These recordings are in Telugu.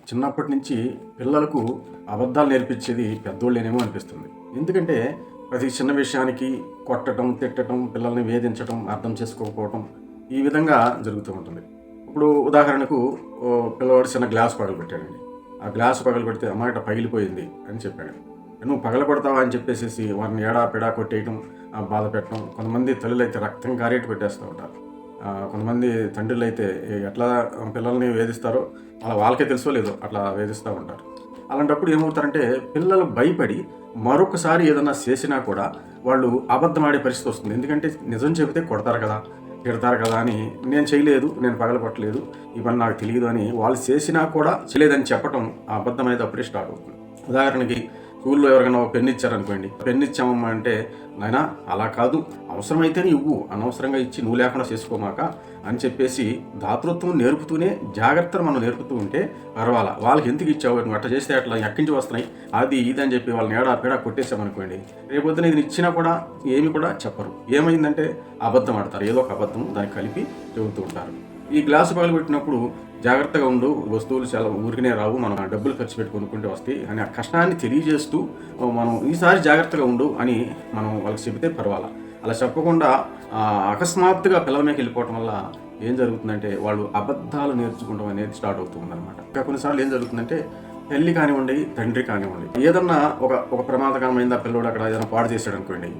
చిన్నప్పటి నుంచి పిల్లలకు అబద్ధాలు నేర్పించేది పెద్దోళ్ళేనేమో అనిపిస్తుంది. ఎందుకంటే ప్రతి చిన్న విషయానికి కొట్టడం, తిట్టడం, పిల్లల్ని వేధించడం, అర్థం చేసుకోకపోవటం ఈ విధంగా జరుగుతూ ఉంటుంది. ఇప్పుడు ఉదాహరణకు పిల్లవాడు చిన్న గ్లాస్ పగలబెట్టాడండి. ఆ గ్లాస్ పగలబెడితే అమ్మ ఇట్ట పగిలిపోయింది అని చెప్పాడు. నువ్వు పగలగొడతావా అని చెప్పేసి వారిని ఏడా కొట్టేయడం, బాధ పెట్టడం. కొంతమంది తల్లులు అయితే రక్తం కారేటి పెట్టేస్తూ ఉంటారు. కొంతమంది తండ్రులు అయితే ఎట్లా పిల్లల్ని వేధిస్తారో వాళ్ళకే తెలుసో లేదో అట్లా వేధిస్తూ ఉంటారు. అలాంటప్పుడు ఏమవుతారంటే పిల్లలు భయపడి మరొకసారి ఏదన్నా చేసినా కూడా వాళ్ళు అబద్ధం ఆడే పరిస్థితి వస్తుంది. ఎందుకంటే నిజం చెబితే కొడతారు కదా, తిడతారు కదా అని నేను చేయలేదు, నేను పగలగొట్టలేదు, ఇవన్నీ నాకు తెలియదు అని వాళ్ళు చేసినా కూడా చేయలేదని చెప్పటం ఆ అబద్ధం అనేది అప్పుడే స్టార్ట్ అవుతుంది. ఉదాహరణకి స్కూల్లో ఎవరికైనా ఒక పెన్ను ఇచ్చారనుకోండి, పెన్ను ఇచ్చామమ్మా అంటే నాయనా అలా కాదు, అవసరమైతేనే ఇవ్వు, అనవసరంగా ఇచ్చి నువ్వు లేకుండా చేసుకోమాక అని చెప్పేసి దాతృత్వం నేర్పుతూనే జాగ్రత్తలు మనం నేర్పుతూ ఉంటే పర్వాలా. వాళ్ళకి ఎందుకు ఇచ్చావు, నువ్వు అట్లా చేస్తే అట్లా ఎక్కడి నుంచి వస్తున్నాయి అది ఇది అని చెప్పి వాళ్ళని ఏడా కొట్టేసామనుకోండి, రేపొద్దున ఇది ఇచ్చినా కూడా ఏమి కూడా చెప్పరు. ఏమైందంటే అబద్ధం ఆడతారు, ఏదో ఒక అబద్ధం దాన్ని కలిపి చెబుతూ ఉంటారు. ఈ గ్లాసు పగలగొట్టినప్పుడు జాగ్రత్తగా ఉండు, వస్తువులు చాలా ఊరికనే రావు, మనం డబ్బులు ఖర్చు పెట్టి కొనుక్కుంటే వస్తాయి అని ఆ కష్టాన్ని తెలియజేస్తూ మనం ఈసారి జాగ్రత్తగా ఉండు అని మనం వాళ్ళకి చెబితే పర్వాలా. అలా చెప్పకుండా అకస్మాత్తుగా పిల్లల మీదకి వెళ్ళిపోవటం వల్ల ఏం జరుగుతుందంటే వాళ్ళు అబద్ధాలు నేర్చుకుంటాం అనేది స్టార్ట్ అవుతుందన్నమాట. ఇంకా కొన్నిసార్లు ఏం జరుగుతుందంటే తల్లి కానివ్వండి, తండ్రి కానివ్వండి, ఏదన్నా ఒక ప్రమాదకరమైన పిల్లడు అక్కడ ఏదైనా పాడు చేశాడు అనుకోండి,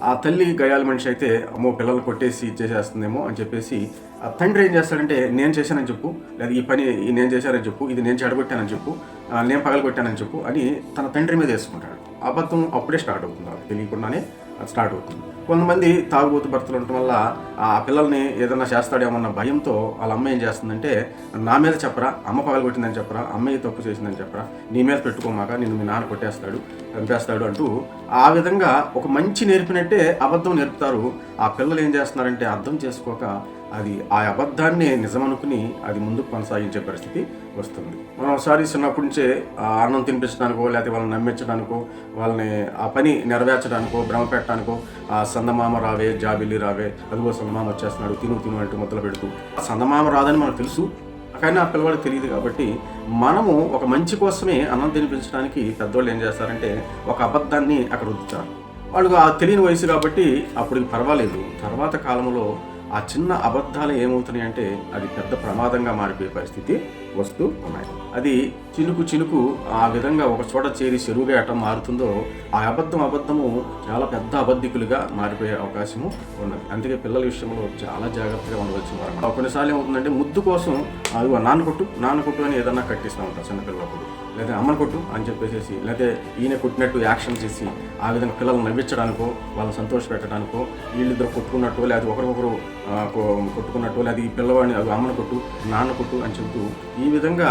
ఆ తల్లి గయాల మనిషి అయితే అమ్మో పిల్లలు కొట్టేసి ఇచ్చేసేస్తుందేమో అని చెప్పేసి ఆ తండ్రి ఏం చేస్తాడంటే నేను చేశానని చెప్పు, లేదా ఈ పని నేను చేశానని చెప్పు, ఇది నేను చెడగొట్టానని చెప్పు, నేను పగలగొట్టానని చెప్పు అని తన తండ్రి మీద వేసుకుంటాడు. అబద్ధం అప్పుడే స్టార్ట్ అవుతుంది, అది తెలియకుండానే అది స్టార్ట్ అవుతుంది. కొంతమంది తాగుబోతు భర్తలు ఉండటం వల్ల ఆ పిల్లల్ని ఏదన్నా చేస్తాడేమన్న భయంతో వాళ్ళ అమ్మ ఏం చేస్తుందంటే నా మీద చెప్పరా, అమ్మ పగలగొట్టిందని చెప్పరా, అమ్మాయి తప్పు చేసిందని చెప్పరా, నీ మీద పెట్టుకోమాక నిన్ను మీ నాన్న కొట్టేస్తాడు, చంపేస్తాడు అంటూ ఆ విధంగా ఒక మంచి నేర్పినట్టే అబద్ధం నేర్పుతారు. ఆ పిల్లలు ఏం చేస్తున్నారంటే అర్థం చేసుకోక అది ఆ అబద్ధాన్ని నిజమనుకుని అది ముందుకు కొనసాగించే పరిస్థితి వస్తుంది. మనం ఒకసారి చిన్నప్పటి నుంచే అన్నం తినిపించడానికో, లేకపోతే వాళ్ళని నమ్మించడానికో, వాళ్ళని ఆ పని నెరవేర్చడానికో, భ్రమ పెట్టడానికో సందమామ రావే, జాబిల్లి రావే, అదిగో సందమామ వచ్చేస్తున్నాడు, తిను అంటూ ముద్దలు పెడుతూ, సందమామ రాదని మనకు తెలుసు, కానీ ఆ పిల్లవాడికి తెలియదు. కాబట్టి మనము ఒక మంచి కోసమే అన్నం తినిపించడానికి పెద్దవాళ్ళు ఏం చేస్తారంటే ఒక అబద్ధాన్ని అక్కడ రుద్దుతారు. వాళ్ళు ఆ తెలియని వయసు కాబట్టి అప్పుడు పర్వాలేదు. తర్వాత కాలంలో ఆ చిన్న అబద్ధాలు ఏమవుతున్నాయి అంటే అది పెద్ద ప్రమాదంగా మారిపోయే పరిస్థితి వస్తూ ఉన్నాయి. అది చినుకు ఆ విధంగా ఒక చోట చేరి చెరువుగా ఎట్లా మారుతుందో ఆ అబద్ధము చాలా పెద్ద అబద్ధికులుగా మారిపోయే అవకాశము ఉన్నది. అందుకే పిల్లల విషయంలో చాలా జాగ్రత్తగా ఉండవలసిన వారు. కొన్నిసార్లు ఏమవుతుందంటే ముద్దు కోసం అది నాన్న కొట్టు అని ఏదన్నా కట్టిస్తూ ఉంటారు చిన్నపిల్లలప్పుడు, లేదా అమ్మని కొట్టు అని చెప్పేసి, లేదా ఈయన కొట్టినట్టు యాక్షన్ చేసి ఆ విధంగా పిల్లల్ని నవ్వించడానికో, వాళ్ళని సంతోష పెట్టడానికో, వీళ్ళిద్దరు కొట్టుకున్నట్టు, లేదా ఒకరికొకరు కొట్టుకున్నట్టు, లేదా ఈ పిల్లవాడిని అది అమ్మని కొట్టు, నాన్న కొట్టు అని చెబుతూ ఈ విధంగా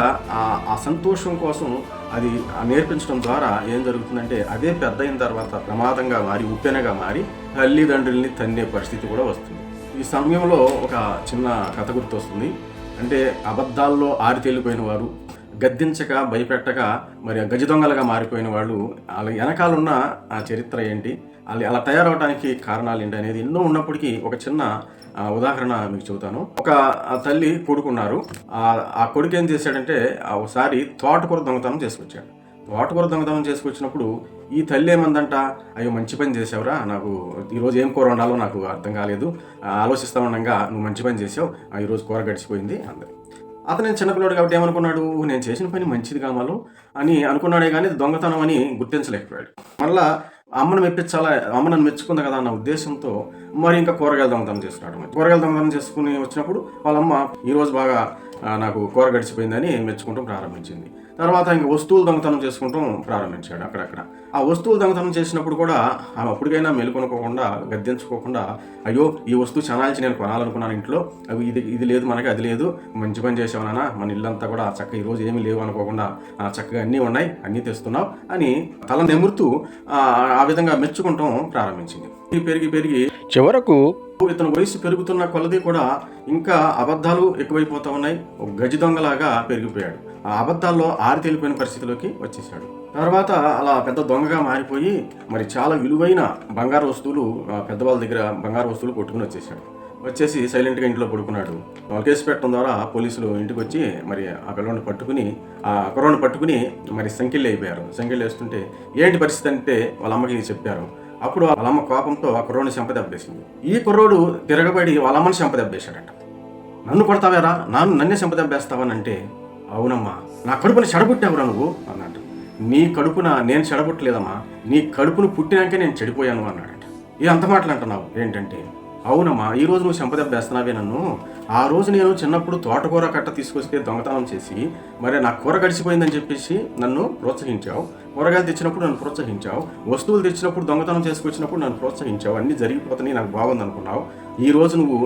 ఆ సంతోషం కోసం అది నేర్పించడం ద్వారా ఏం జరుగుతుందంటే అదే పెద్ద అయిన తర్వాత ప్రమాదంగా మారి, ఉప్పెనగా మారి తల్లిదండ్రుల్ని తన్నే పరిస్థితి కూడా వస్తుంది. ఈ సమయంలో ఒక చిన్న కథ గుర్తొస్తుంది. అంటే అబద్ధాల్లో ఆరితేలిపోయిన వారు, గద్దించక భయపెట్టక మరి గజ దొంగలుగా మారిపోయిన వాళ్ళు వాళ్ళ వెనకాలన్న ఆ చరిత్ర ఏంటి, వాళ్ళు అలా తయారవడానికి కారణాలు ఏంటి అనేది ఎన్నో ఉన్నప్పటికీ ఒక చిన్న ఉదాహరణ మీకు చెబుతాను. ఒక తల్లి కొడుకున్నారు. ఆ కొడుకు ఏం చేశాడంటే ఒకసారి తోటకూర దొంగతనం చేసుకొచ్చాడు. తోటకూర దొంగతనం చేసుకొచ్చినప్పుడు ఈ తల్లి ఏమందంట, అయ్యో మంచి పని చేసావురా, నాకు ఈరోజు ఏం కూర వండాలో నాకు అర్థం కాలేదు, ఆలోచిస్తూ ఉండగా నువ్వు మంచి పని చేసావు, ఈరోజు కూర గడిచిపోయింది అందరు. అతను చిన్నపిల్లడు కాబట్టి ఏమనుకున్నాడు, నేను చేసిన పని మంచిది కావాలో అని అనుకున్నాడే కానీ దొంగతనం అని గుర్తించలేకపోయాడు. మళ్ళా అమ్మను మెప్పించాలా, అమ్మ నన్ను మెచ్చుకుంది కదా అన్న ఉద్దేశంతో మరి ఇంకా కూరగాయల దొంగతనం చేస్తున్నాడు. కూరగాయల దొంగతనం చేసుకుని వచ్చినప్పుడు వాళ్ళమ్మ ఈరోజు బాగా నాకు కూర గడిచిపోయిందని మెచ్చుకుంటూ ప్రారంభించింది. తర్వాత ఇంక వస్తువులు దొంగతనం చేసుకుంటాం ప్రారంభించాడు అక్కడక్కడ. ఆ వస్తువులు దొంగతనం చేసినప్పుడు కూడా ఆమె అప్పటికైనా మెలుకొనుకోకుండా, గద్దించుకోకుండా, అయ్యో ఈ వస్తువు చనాల్చి నేను కొనాలనుకున్నాను ఇంట్లో, అవి ఇది లేదు మనకి, అది లేదు, మంచి పని చేసావు నాన్న, మన ఇల్లంతా కూడా చక్కగా ఈరోజు ఏమీ లేవు అనుకోకుండా చక్కగా అన్నీ ఉన్నాయి, అన్నీ తెస్తున్నావు అని తల నెమురుతూ ఆ విధంగా మెచ్చుకుంటాం ప్రారంభించింది. పెరిగి చివరకు ఇతను వయసు పెరుగుతున్న కొలది కూడా ఇంకా అబద్ధాలు ఎక్కువైపోతా ఉన్నాయి. ఒక గజ దొంగలాగా పెరిగిపోయాడు. ఆ అబద్ధాల్లో ఆరితేలిపోయిన పరిస్థితిలోకి వచ్చేసాడు. తర్వాత అలా పెద్ద దొంగగా మారిపోయి మరి చాలా విలువైన బంగారు వస్తువులు, పెద్దవాళ్ళ దగ్గర బంగారు వస్తువులు కొట్టుకుని వచ్చేసాడు. వచ్చేసి సైలెంట్గా ఇంట్లో పడుకున్నాడు. కేసు పెట్టడం ద్వారా పోలీసులు ఇంటికి వచ్చి మరి ఆ కుర్రోడిని పట్టుకుని మరి సంకెళ్ళు అయిపోయారు. సంకెళ్ళు వేస్తుంటే ఏంటి పరిస్థితి అంటే వాళ్ళ అమ్మకి చెప్పారు. అప్పుడు వాళ్ళ అమ్మ కోపంతో ఆ కుర్రోడిని చెంపదెబ్బేసింది. ఈ కుర్రోడు తిరగబడి వాళ్ళ అమ్మని చెంపదెబ్బేశాడట. నన్ను కొడతావేరా, నన్నే చెంపదెబ్బేస్తావని అంటే, అవునమ్మా, నా కడుపుని చెడగొట్టావురా నువ్వు అన్నాడు. నీ కడుపున నేను చెడగొట్టలేదమ్మా, నీ కడుపును పుట్టినాకే నేను చెడిపోయాను అన్నాడట. ఇది అంత మాటలు అంటున్నావు ఏంటంటే, అవునమ్మా, ఈ రోజు నువ్వు చెంపదెబ్బేస్తున్నావే నన్ను. ఆ రోజు నేను చిన్నప్పుడు తోటకూర కట్ట తీసుకొస్తే దొంగతనం చేసి మరి నా కూర గడిచిపోయిందని చెప్పేసి నన్ను ప్రోత్సహించావు. కూరగాయలు తెచ్చినప్పుడు నన్ను ప్రోత్సహించావు. వస్తువులు తెచ్చినప్పుడు దొంగతనం చేసుకొచ్చినప్పుడు నన్ను ప్రోత్సహించావు. అన్నీ జరిగిపోతున్నాయి, నాకు బాగుంది అనుకున్నావు. ఈ రోజు నువ్వు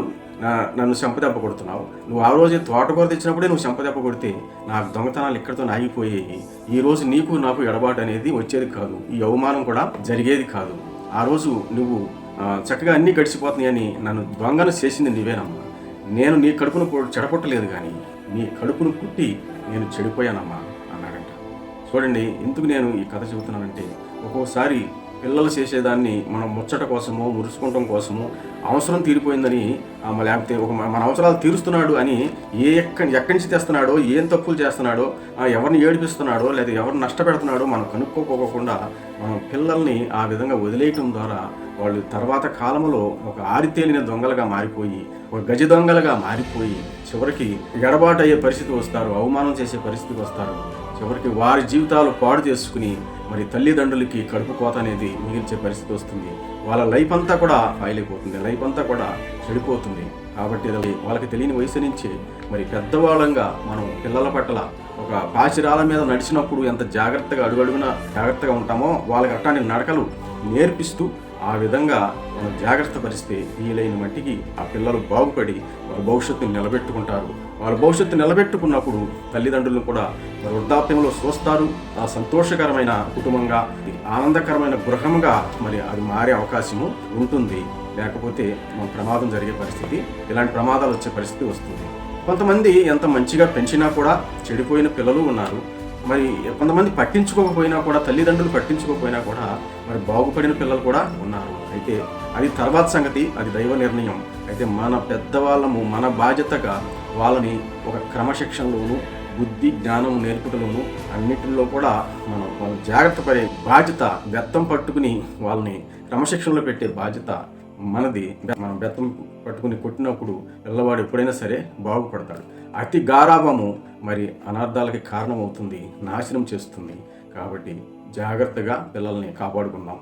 నన్ను చెంపదెబ్బ కొడుతున్నావు. నువ్వు ఆ రోజు తోటకూర తెచ్చినప్పుడే నువ్వు చెంపదెబ్బ కొడితే నాకు దొంగతనాలు ఇక్కడితో ఆగిపోయాయి. ఈ రోజు నీకు నాకు ఎడబాటు అనేది వచ్చేది కాదు, ఈ అవమానం కూడా జరిగేది కాదు. ఆ రోజు నువ్వు చక్కగా అన్నీ గడిచిపోతున్నాయని నన్ను దొంగను చేసింది నీవేనమ్మా. నేను నీ కడుపును చెడగొట్టలేదు, కానీ నీ కడుపును పుట్టి నేను చెడిపోయానమ్మా అన్నాడంట. చూడండి, ఎందుకు నేను ఈ కథ చెబుతున్నానంటే, ఒక్కోసారి పిల్లలు చేసేదాన్ని మనం ముచ్చట కోసమో మురుసుకోవటం కోసమో అవసరం తీరిపోయిందని లేకపోతే మన అవసరాలు తీరుస్తున్నాడు అని ఎక్కడి నుంచి తెస్తున్నాడో, ఏం తప్పులు చేస్తున్నాడో, ఎవరిని ఏడిపిస్తున్నాడో లేదా ఎవరిని నష్టపెడుతున్నాడో మనం కనుక్కోకపోకుండా మనం పిల్లల్ని ఆ విధంగా వదిలేయటం ద్వారా వాళ్ళు తర్వాత కాలంలో ఒక ఆరితేలిన దొంగలుగా మారిపోయి, ఒక గజ దొంగలుగా మారిపోయి చివరికి ఎడబాటు అయ్యే పరిస్థితి వస్తారు, అవమానం చేసే పరిస్థితికి వస్తారు. చివరికి వారి జీవితాలు పాడు చేసుకుని మరి తల్లిదండ్రులకి కడుపు కోత అనేది మిగిల్చే పరిస్థితి వస్తుంది. వాళ్ళ లైఫ్ అంతా కూడా ఫైలైపోతుంది, లైఫ్ అంతా కూడా చెడిపోతుంది. కాబట్టి వాళ్ళకి తెలియని వయసు నుంచే మరి పెద్దవాళ్ళంగా మనం పిల్లల పట్ల ఒక పాచిరాల మీద నడిచినప్పుడు ఎంత జాగ్రత్తగా అడుగడుగున జాగ్రత్తగా ఉంటామో వాళ్ళకి అట్లాంటి నడకలు నేర్పిస్తూ ఆ విధంగా మనం జాగ్రత్త పరిస్తే వీలైన మట్టికి ఆ పిల్లలు బాగుపడి వాళ్ళ భవిష్యత్తుని నిలబెట్టుకుంటారు. వాళ్ళ భవిష్యత్తు నిలబెట్టుకున్నప్పుడు తల్లిదండ్రులను కూడా వృద్ధాప్యంలో చూస్తారు. ఆ సంతోషకరమైన కుటుంబంగా, ఆనందకరమైన గృహంగా మరి అది మారే అవకాశము ఉంటుంది. లేకపోతే మన ప్రమాదం జరిగే పరిస్థితి, ఇలాంటి ప్రమాదాలు వచ్చే పరిస్థితి వస్తుంది. కొంతమంది ఎంత మంచిగా పెంచినా కూడా చెడిపోయిన పిల్లలు ఉన్నారు. మరి కొంతమంది పట్టించుకోకపోయినా కూడా, తల్లిదండ్రులు పట్టించుకోకపోయినా కూడా మరి బాగుపడిన పిల్లలు కూడా ఉన్నారు. అయితే అది తర్వాత సంగతి, అది దైవ నిర్ణయం. అయితే మన పెద్దవాళ్ళము మన బాధ్యతగా వాళ్ళని ఒక క్రమశిక్షణలోను, బుద్ధి జ్ఞానం నేర్పుటలోను అన్నిటిలో కూడా మనం జాగ్రత్త పడే బాధ్యత, బెత్తం పట్టుకుని వాళ్ళని క్రమశిక్షణలో పెట్టే బాధ్యత మనది. మనం బెత్తం పట్టుకుని కొట్టినప్పుడు పిల్లవాడు ఎప్పుడైనా సరే బాగుపడతాడు. అతి గారాభము మరి అనార్థాలకి కారణమవుతుంది, నాశనం చేస్తుంది. కాబట్టి జాగ్రత్తగా పిల్లల్ని కాపాడుకుందాం.